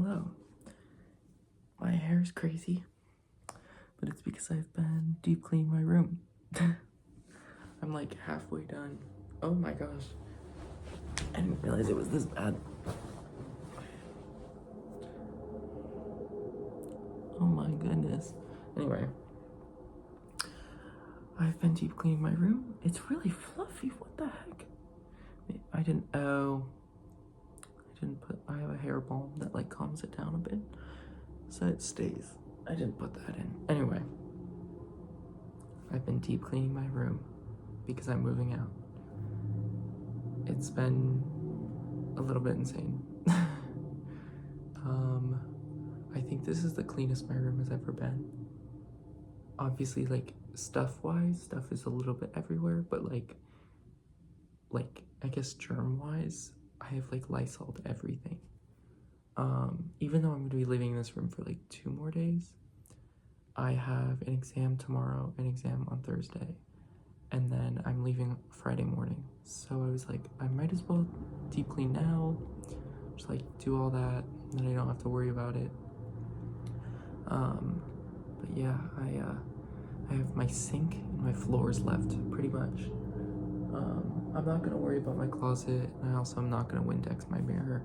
Hello. My hair is crazy, but it's because I've been deep cleaning my room. I'm like halfway done. Oh my gosh. I didn't realize it was this bad. Oh my goodness. Anyway, I've been deep cleaning my room. It's really fluffy. What the heck? I have a hair balm that like calms it down a bit so it stays. I didn't put that in. Anyway, I've been deep cleaning my room because I'm moving out. It's been a little bit insane. I think this is the cleanest my room has ever been. Obviously, like, stuff-wise, stuff is a little bit everywhere, but like, I guess germ-wise, I have like Lysol'd everything. Even though I'm going to be living in this room for like 2 more days, I have an exam tomorrow, an exam on Thursday, and then I'm leaving Friday morning. So I was like, I might as well deep clean now, just like do all that, and then I don't have to worry about it. But yeah, I have my sink and my floors left, pretty much. I'm not gonna worry about my closet, and I also am not gonna Windex my mirror.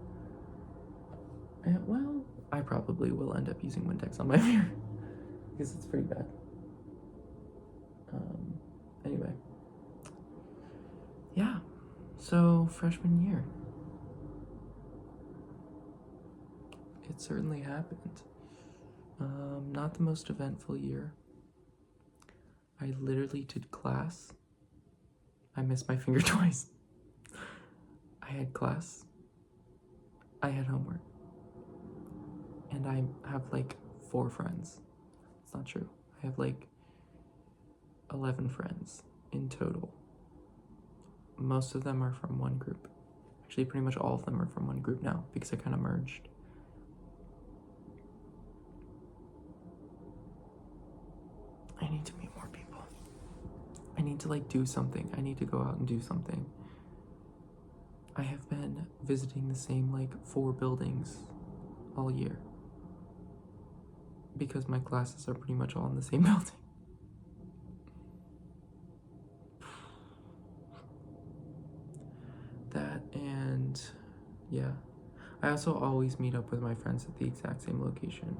And, well, I probably will end up using Windex on my mirror, because it's pretty bad. Anyway. Yeah, so freshman year. It certainly happened. Not the most eventful year. I literally did class. I missed my finger twice. I had class. I had homework. And I have like 4 friends. It's not true. I have like 11 friends in total. Most of them are from one group. Actually, pretty much all of them are from one group now because I kind of merged. I need to meet more people. I need to like do something. I need to go out and do something. I have been visiting the same like 4 buildings all year because my classes are pretty much all in the same building. That and yeah. I also always meet up with my friends at the exact same location,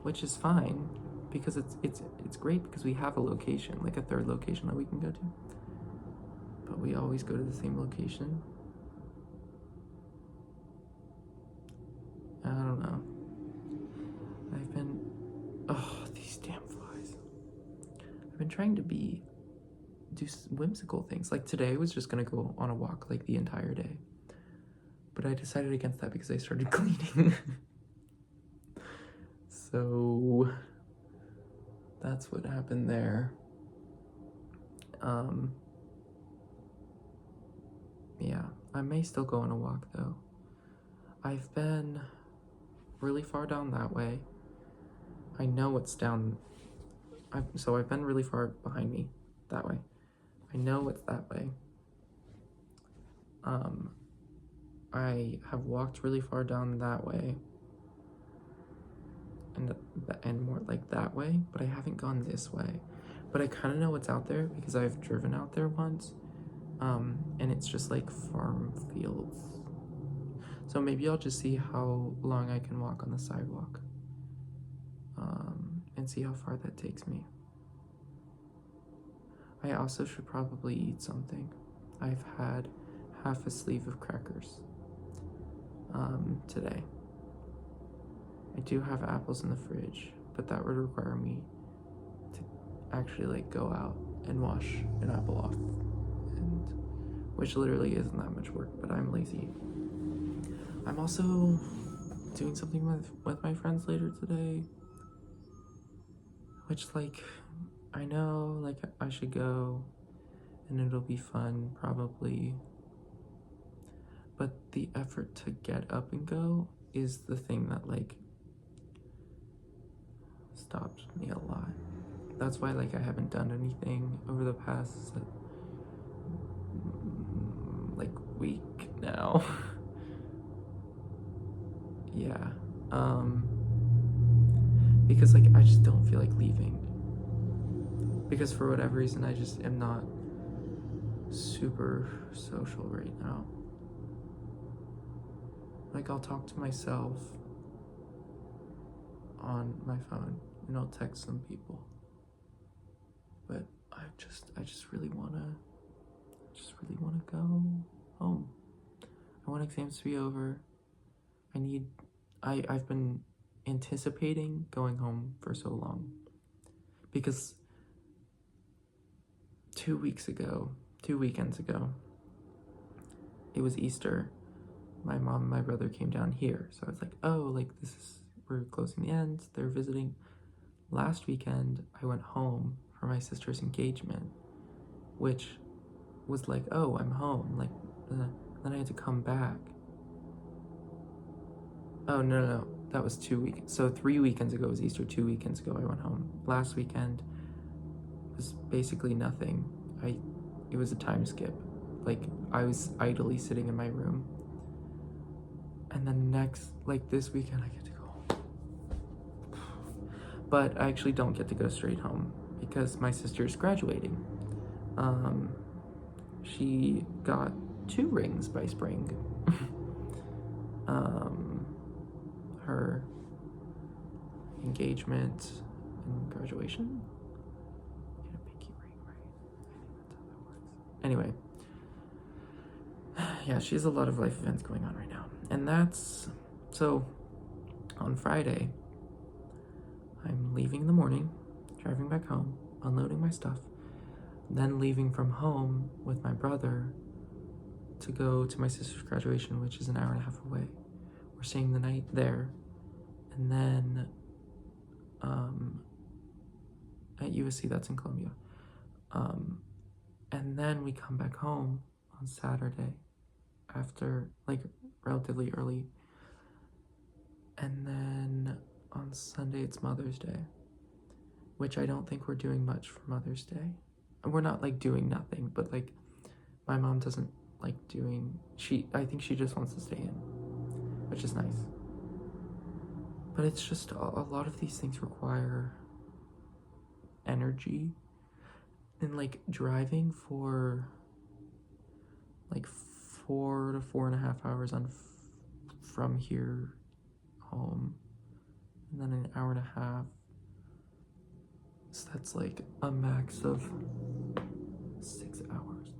which is fine because it's great because we have a location, like a 3rd location that we can go to. But we always go to the same location. I don't know. These damn flies. I've been trying to do whimsical things. Like today I was just gonna go on a walk like the entire day. But I decided against that because I started cleaning. So that's what happened there. Yeah, I may still go on a walk though. I've been really far down that way. I know what's down. So I've been really far behind me that way. I know what's that way. I have walked really far down that way. And more like that way, but I haven't gone this way. But I kind of know what's out there because I've driven out there once. And it's just like farm fields. So maybe I'll just see how long I can walk on the sidewalk. And see how far that takes me. I also should probably eat something. I've had half a sleeve of crackers today. I do have apples in the fridge, but that would require me to actually like go out and wash an apple off, and which literally isn't that much work, but I'm lazy. I'm also doing something with my friends later today, which like I know like I should go and it'll be fun probably, but the effort to get up and go is the thing that like stopped me a lot. That's why like I haven't done anything over the past like week now. because like I just don't feel like leaving, because for whatever reason I just am not super social right now. Like I'll talk to myself on my phone and I'll text some people, but I just really wanna go home. I want exams to be over. I've been anticipating going home for so long, because 2 weekends ago, it was Easter. My mom and my brother came down here, so I was like, oh, like we're closing the ends, they're visiting. Last weekend, I went home for my sister's engagement, which was like, oh, I'm home. Like, then I had to come back. Oh, no. That was 2 weeks. So 3 weekends ago was Easter. 2 weekends ago, I went home. Last weekend was basically nothing. It was a time skip. Like, I was idly sitting in my room. And then this weekend, I get to go home. But I actually don't get to go straight home because my sister's graduating. She got 2 rings by spring. Her engagement and graduation. Get a pinky ring, right? I think that's how that works. Anyway, yeah, she has a lot of life events going on right now, and so on Friday, I'm leaving in the morning, driving back home, unloading my stuff, then leaving from home with my brother to go to my sister's graduation, which is an hour and a half away. We're staying the night there, and then at USC, that's in Columbia. And then we come back home on Saturday after, like, relatively early. And then on Sunday, it's Mother's Day, which I don't think we're doing much for Mother's Day. And we're not, like, doing nothing, but, like, my mom doesn't like doing, I think she just wants to stay in, which is nice. But it's just a lot of these things require energy, and like driving for like 4 to 4.5 hours from here home, and then an hour and a half, so that's like a max of 6 hours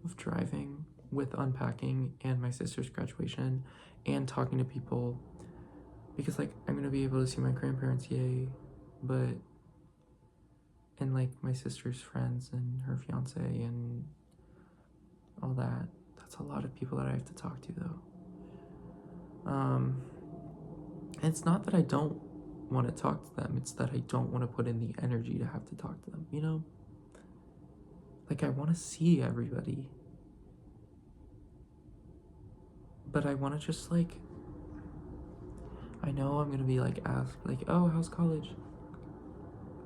of driving with unpacking and my sister's graduation and talking to people, because like I'm gonna be able to see my grandparents, yay, but and like my sister's friends and her fiance and all that. That's a lot of people that I have to talk to, though. It's not that I don't want to talk to them, it's that I don't want to put in the energy to have to talk to them, you know? Like, I want to see everybody, but I want to just like, I know I'm gonna be like asked like, oh, how's college?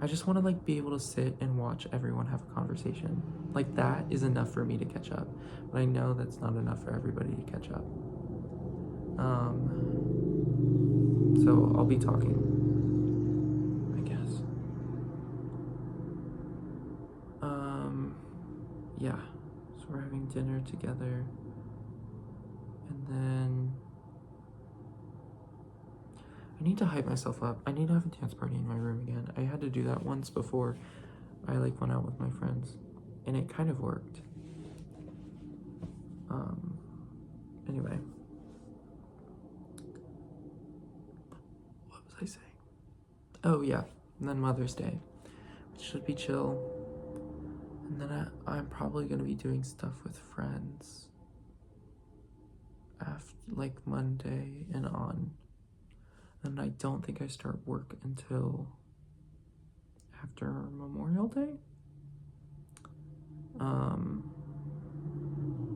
I just want to like be able to sit and watch everyone have a conversation. Like, that is enough for me to catch up, but I know that's not enough for everybody to catch up. So I'll be talking, I guess. Yeah, so we're having dinner together, and then I need to hype myself up. I need to have a dance party in my room again. I had to do that once before I like went out with my friends, and it kind of worked. Anyway, what was I saying? Oh yeah, and then Mother's Day, which should be chill, and then I'm probably gonna be doing stuff with friends after like Monday and on, and I don't think I start work until after Memorial Day,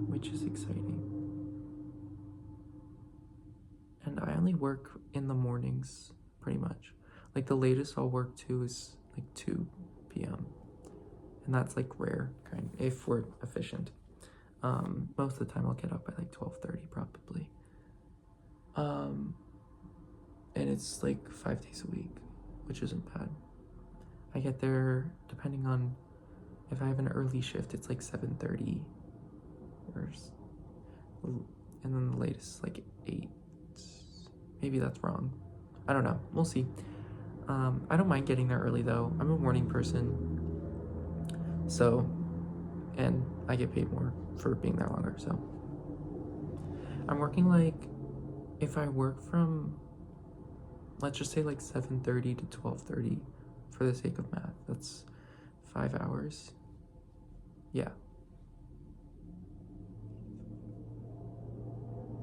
which is exciting. And I only work in the mornings, pretty much. Like, the latest I'll work to is like 2 p.m. And that's like rare, kind of, if we're efficient. Most of the time I'll get up by like 12:30 probably. And it's like 5 days a week, which isn't bad. I get there, depending on if I have an early shift, it's like 7:30, and then the latest like 8. Maybe that's wrong. I don't know. We'll see. I don't mind getting there early though. I'm a morning person, so, and I get paid more for being there longer. So I'm working like, if I work from, let's just say like 7:30 to 12:30, for the sake of math, that's 5 hours. Yeah.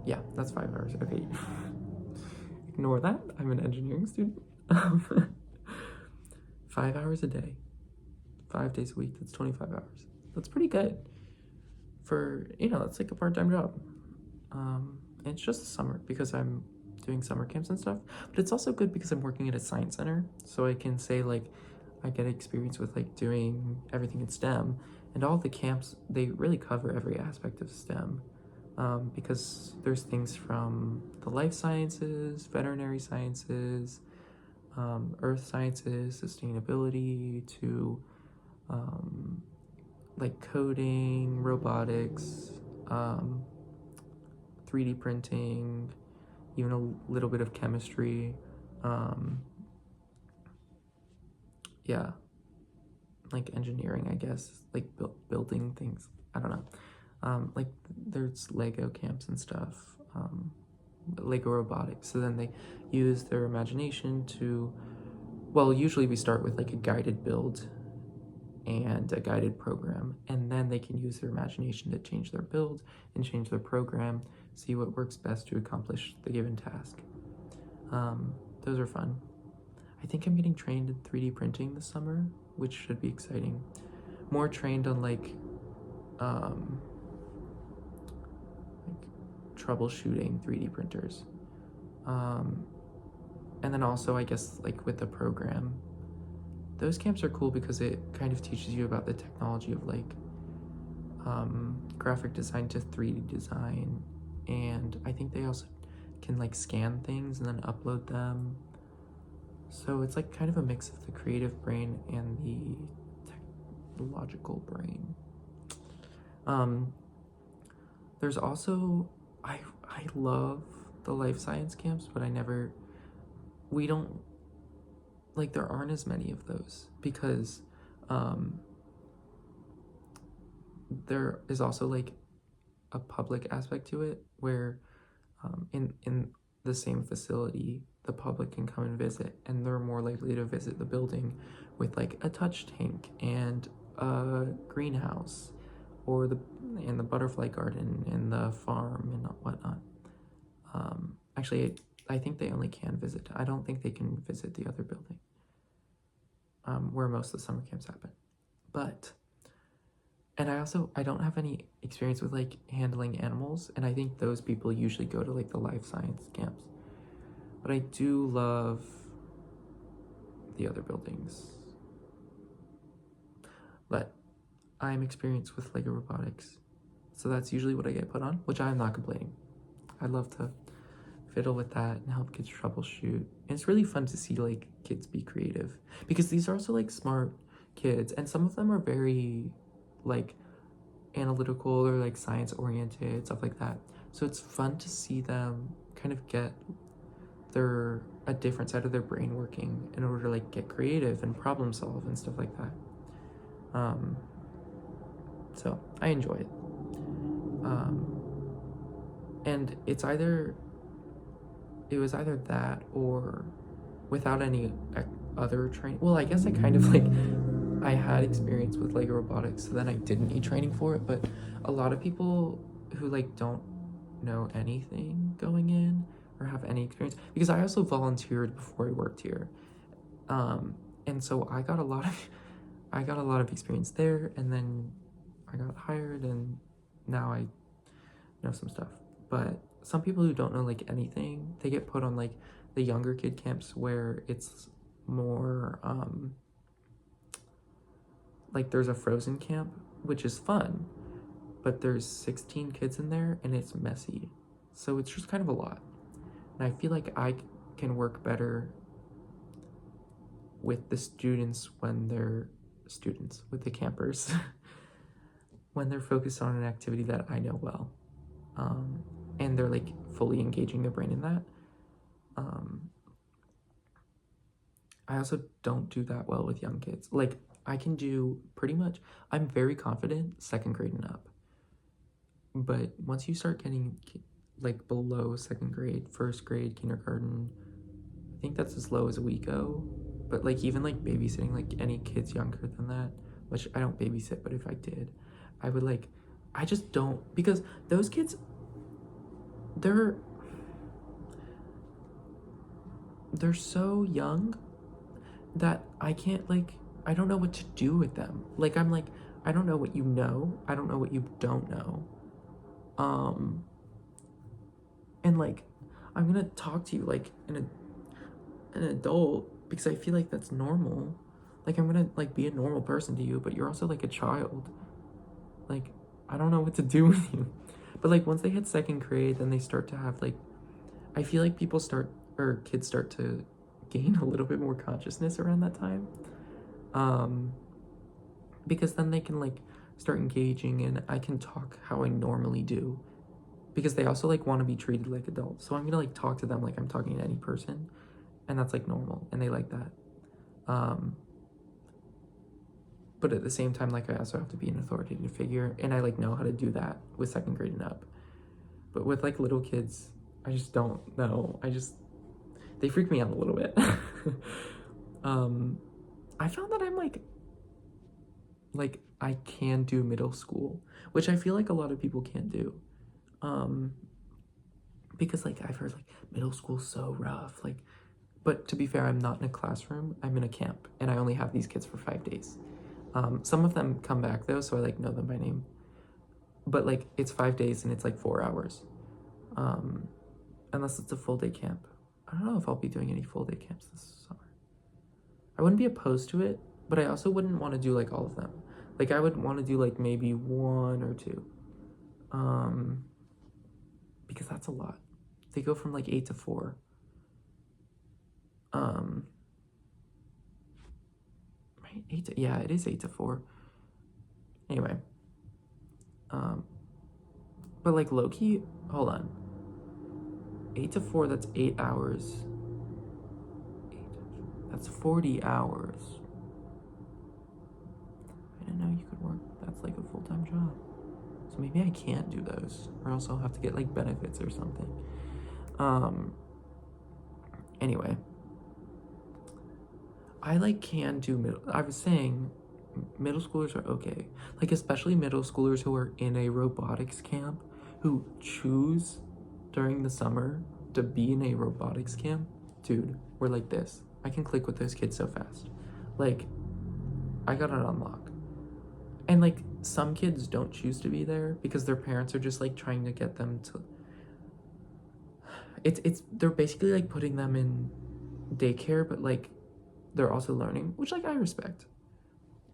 Yeah, that's 5 hours. Okay. Ignore that. I'm an engineering student. 5 hours a day, 5 days a week. That's 25 hours. That's pretty good for, it's like a part-time job. It's just the summer because I'm doing summer camps and stuff, but it's also good because I'm working at a science center, so I can say like I get experience with like doing everything in STEM, and all the camps, they really cover every aspect of STEM, because there's things from the life sciences, veterinary sciences, earth sciences, sustainability, to like coding, robotics, 3D printing, even a little bit of chemistry. Yeah, like engineering, I guess, like building things. I don't know. Like there's Lego camps and stuff, Lego robotics. So then they use their imagination to, well, usually we start with like a guided build and a guided program, and then they can use their imagination to change their build and change their program, see what works best to accomplish the given task. Those are fun. I think I'm getting trained in 3D printing this summer, which should be exciting. More trained on like troubleshooting 3D printers. And then also, I guess, like with the program, those camps are cool because it kind of teaches you about the technology of like graphic design to 3D design, and I think they also can like scan things and then upload them. So it's like kind of a mix of the creative brain and the logical brain. There's also, I love the life science camps, but we don't, like, there aren't as many of those because there is also like a public aspect to it where in the same facility the public can come and visit, and they're more likely to visit the building with like a touch tank and a greenhouse, or the butterfly garden and the farm and whatnot. Actually, I think they only can visit. I don't think they can visit the other building, where most of the summer camps happen. But, and I don't have any experience with like handling animals, and I think those people usually go to like the life science camps. But I do love the other buildings. But I'm experienced with Lego robotics, so that's usually what I get put on, which I'm not complaining. I love to fiddle with that and help kids troubleshoot. And it's really fun to see like kids be creative, because these are also like smart kids, and some of them are very like analytical or like science oriented, stuff like that. So it's fun to see them kind of get a different side of their brain working in order to like get creative and problem solve and stuff like that. So I enjoy it. And it was either that or without any other training. Well, I guess I kind of like, I had experience with Lego robotics, so then I didn't need training for it, but a lot of people who like don't know anything going in or have any experience, because I also volunteered before I worked here, and so I got a lot of experience there, and then I got hired, and now I know some stuff. But some people who don't know like anything, they get put on like the younger kid camps where it's more like there's a Frozen camp, which is fun, but there's 16 kids in there and it's messy, so it's just kind of a lot. And I feel like I can work better with the students when they're students, with the campers, when they're focused on an activity that I know well. And they're like fully engaging their brain in that. I also don't do that well with young kids. Like, I can do pretty much, I'm very confident second grade and up. But once you start getting like below second grade, first grade, kindergarten, I think that's as low as we go. But like even like babysitting like any kids younger than that, which I don't babysit, but if I did, I would like, I just don't, because those kids, they're so young that I can't like, I don't know what to do with them. Like I'm like, I don't know what you know. I don't know what you don't know. And like, I'm gonna talk to you like an adult because I feel like that's normal. Like I'm gonna like be a normal person to you, but you're also like a child. Like I don't know what to do with you. But like once they hit second grade, then they start to have like, I feel like kids start to gain a little bit more consciousness around that time. Because then they can like start engaging and I can talk how I normally do. Because they also like want to be treated like adults. So I'm gonna like talk to them like I'm talking to any person. And that's like normal and they like that. But at the same time, like I also have to be an authoritative figure and I like know how to do that with second grade and up. But with like little kids, I just don't know. They freak me out a little bit. I found that I'm like I can do middle school, which I feel like a lot of people can't do. Because like I've heard like middle school's so rough, like, but to be fair, I'm not in a classroom, I'm in a camp and I only have these kids for 5 days. Some of them come back though, so I like know them by name, but like it's 5 days and it's like 4 hours. Unless it's a full day camp. I don't know if I'll be doing any full day camps this summer. I wouldn't be opposed to it, but I also wouldn't want to do like all of them. Like I would want to do like maybe 1 or 2. Because that's a lot. They go from like 8 to 4. Right? Yeah, it is 8 to 4. Anyway. But like low-key, hold on. 8 to 4, that's 8 hours. That's 40 hours. I didn't know you could work. That's like a full-time job. So maybe I can't do those, or else I'll have to get like benefits or something. Anyway, I like can do I was saying middle schoolers are okay. Like especially middle schoolers who are in a robotics camp, who choose during the summer to be in a robotics camp. Dude, we're like this. I can click with those kids so fast. Like, I got it on lock. And like some kids don't choose to be there because their parents are just like trying to get them to, they're basically like putting them in daycare, but like they're also learning, which like I respect.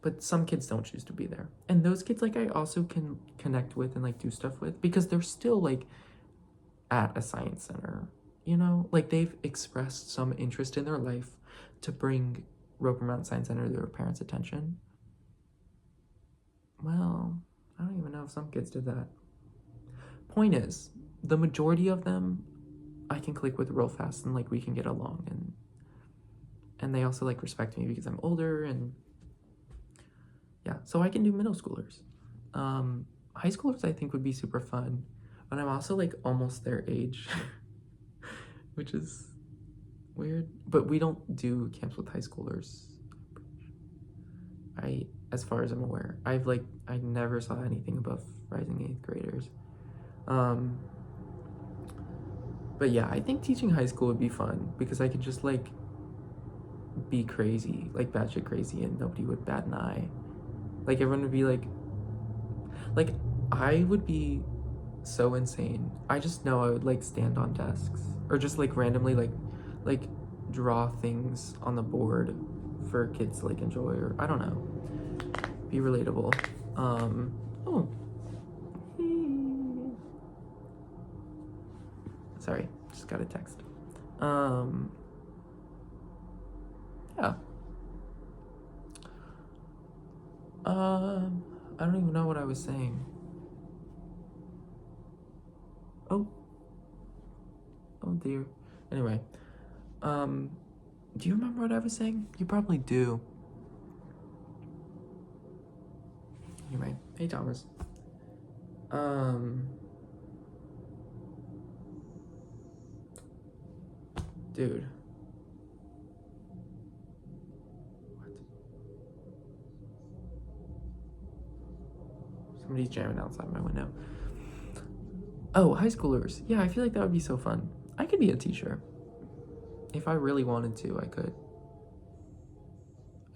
But some kids don't choose to be there. And those kids like I also can connect with and like do stuff with because they're still like at a science center, you know? Like they've expressed some interest in their life to bring Roper Mountain Science Center to their parents' attention. Well, I don't even know if some kids did that. Point is, the majority of them I can click with real fast and like we can get along, and they also like respect me because I'm older, and yeah, so I can do middle schoolers. High schoolers I think would be super fun, but I'm also like almost their age, which is weird. But we don't do camps with high schoolers. As far as I'm aware, I never saw anything above rising 8th graders. But yeah, I think teaching high school would be fun because I could just like be crazy, like batshit crazy, and nobody would bat an eye. Like everyone would be like I would be so insane. I just know I would like stand on desks or just like randomly like draw things on the board for kids to like enjoy, or I don't know, be relatable. Oh, sorry, just got a text. Yeah, I don't even know what I was saying. Oh. Oh dear. Anyway, do you remember what I was saying? You probably do. Anyway, hey Thomas. Dude. What? Somebody's jamming outside my window. Oh, high schoolers. Yeah, I feel like that would be so fun. I could be a teacher. If I really wanted to, I could.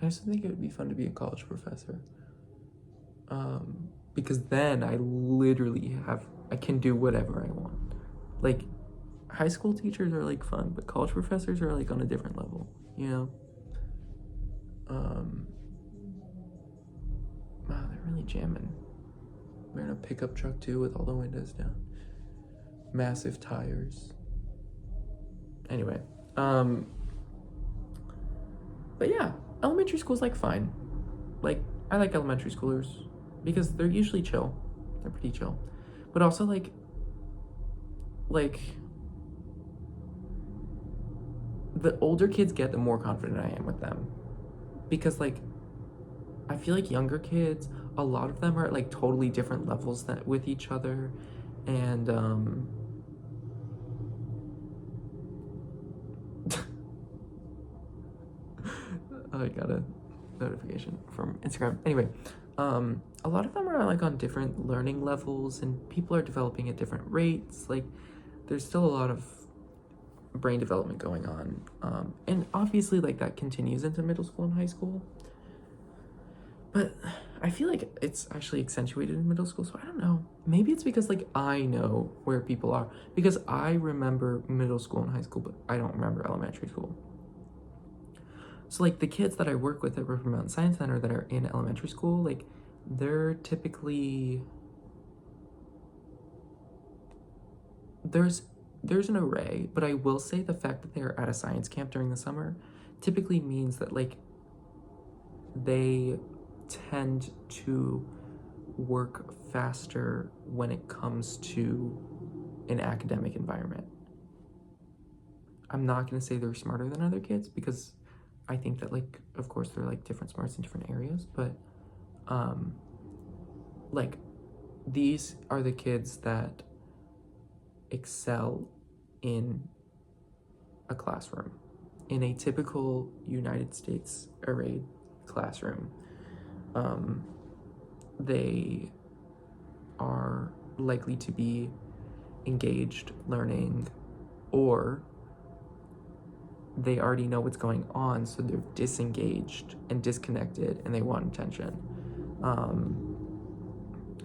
I also think it would be fun to be a college professor. Because then I literally I can do whatever I want. Like, high school teachers are like fun, but college professors are like on a different level, you know? Wow, they're really jamming. We're in a pickup truck too with all the windows down. Massive tires. Anyway, but yeah, elementary school's like fine. Like, I like elementary schoolers because they're usually chill. They're pretty chill. But also like the older kids get, the more confident I am with them. Because like I feel like younger kids, a lot of them are at like totally different levels with each other. And I got a notification from Instagram. Anyway, a lot of them are like on different learning levels and people are developing at different rates. Like there's still a lot of brain development going on. And obviously like that continues into middle school and high school. But I feel like it's actually accentuated in middle school, so I don't know. Maybe it's because like I know where people are. Because I remember middle school and high school, but I don't remember elementary school. So like the kids that I work with at River Mountain Science Center that are in elementary school, like they're typically there's an array, but I will say the fact that they're at a science camp during the summer typically means that like they tend to work faster when it comes to an academic environment. I'm not going to say they're smarter than other kids because I think that like of course they're like different smarts in different areas, but like these are the kids that excel in a classroom, in a typical United States arrayed classroom. They are likely to be engaged learning, or they already know what's going on, so they're disengaged and disconnected and they want attention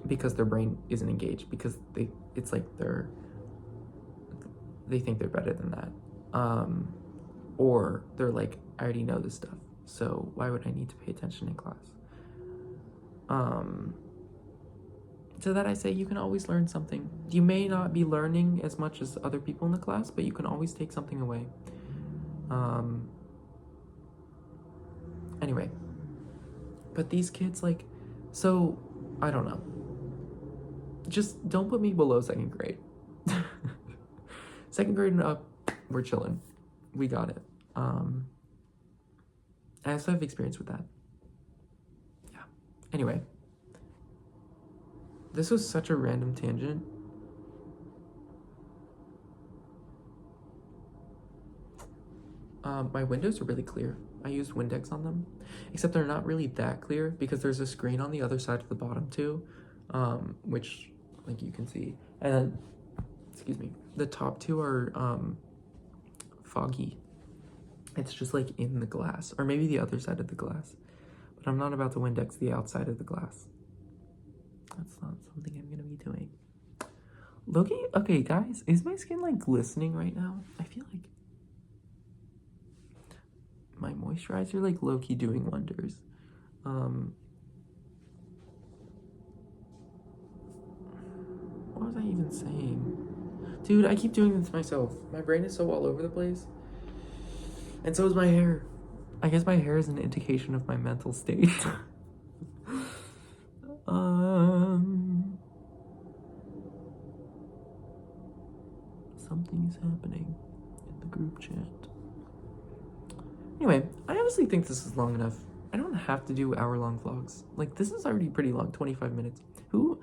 because their brain isn't engaged, because it's like they think they're better than that, or they're like, I already know this stuff, so why would I need to pay attention in class? To that I say, you can always learn something. You may not be learning as much as other people in the class, but you can always take something away. Anyway, but these kids, like, so I don't know. Just don't put me below second grade. Second grade and up, we're chilling. We got it. I also have experience with that. Yeah. Anyway, this was such a random tangent. My windows are really clear. I used Windex on them, except they're not really that clear because there's a screen on the other side of the bottom too, which like you can see. And then, excuse me, the top two are foggy. It's just like in the glass, or maybe the other side of the glass. But I'm not about to Windex the outside of the glass. That's not something I'm gonna be doing. Loki, okay guys, is my skin like glistening right now? I feel like my moisturizer like low-key doing wonders. What was I even saying? Dude, I keep doing this myself. My brain is so all over the place. And so is my hair. I guess my hair is an indication of my mental state. Something is happening in the group chat. Anyway, I honestly think this is long enough. I don't have to do hour-long vlogs. Like, this is already pretty long, 25 minutes. Who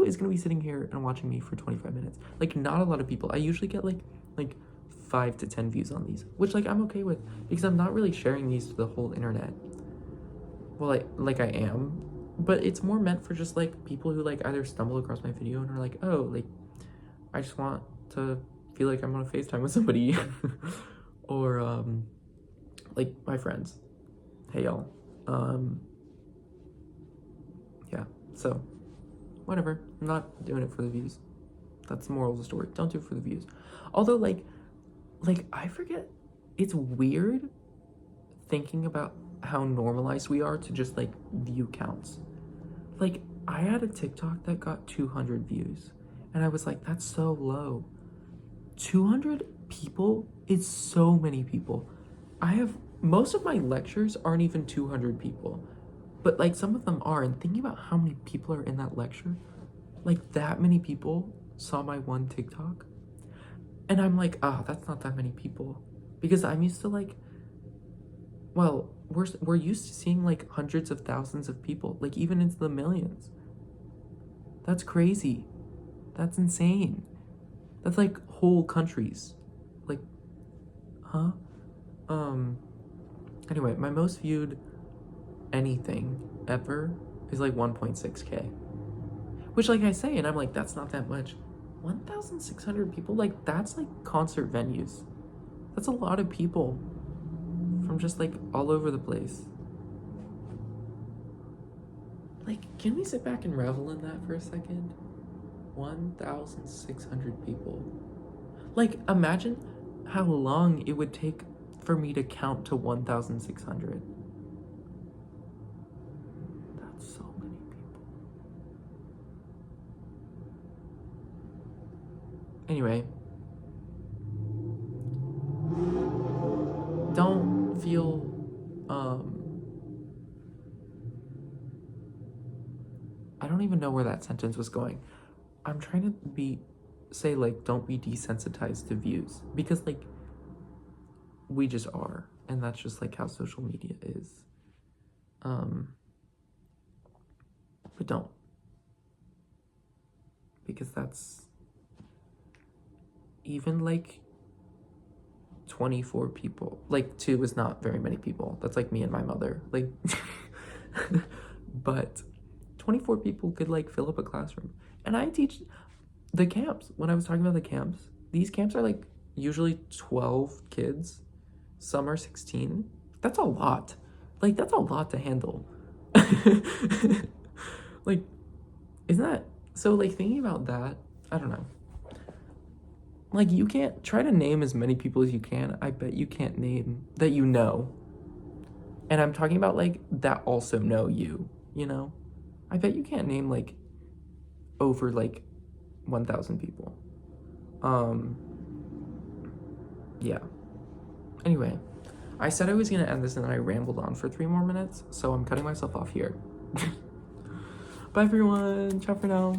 is gonna be sitting here and watching me for 25 minutes? Like, not a lot of people. I usually get like 5 to 10 views on these, which like I'm okay with because I'm not really sharing these to the whole internet. Well, I am, but it's more meant for just like people who like either stumble across my video and are like, oh, like I just want to feel like I'm on a FaceTime with somebody, or like my friends. Hey y'all. Yeah, so whatever. I'm not doing it for the views. That's the moral of the story. Don't do it for the views. Although like I forget, it's weird thinking about how normalized we are to just like view counts. Like, I had a TikTok that got 200 views and I was like, that's so low. 200 people is so many people. Most of my lectures aren't even 200 people, but like some of them are. And thinking about how many people are in that lecture, like that many people saw my one TikTok, and I'm like, that's not that many people, because I'm used to like, well, we're used to seeing like hundreds of thousands of people, like even into the millions. That's crazy. That's insane. That's like whole countries. Like, huh? Anyway, my most viewed anything ever is like 1.6K. Which, like I say, and I'm like, that's not that much. 1,600 people? Like, that's like concert venues. That's a lot of people from just like all over the place. Like, can we sit back and revel in that for a second? 1,600 people. Like, imagine how long it would take for me to count to 1,600. That's so many people. Anyway, don't feel I don't even know where that sentence was going. I'm trying to say like, don't be desensitized to views, because like we just are, and that's just like how social media is. But don't, because that's even like 24 people. Like 2 is not very many people. That's like me and my mother. Like, but 24 people could like fill up a classroom. And I teach the camps. When I was talking about the camps, these camps are like usually 12 kids. Some are 16. That's a lot. Like, that's a lot to handle. Like, isn't that so? Like, thinking about that, I don't know. Like, you can't try to name as many people as you can. I bet you can't name that you know. And I'm talking about like that also know you, you know? I bet you can't name like over like 1,000 people. Yeah. Anyway, I said I was gonna end this and then I rambled on for 3 more minutes, so I'm cutting myself off here. Bye everyone, ciao for now.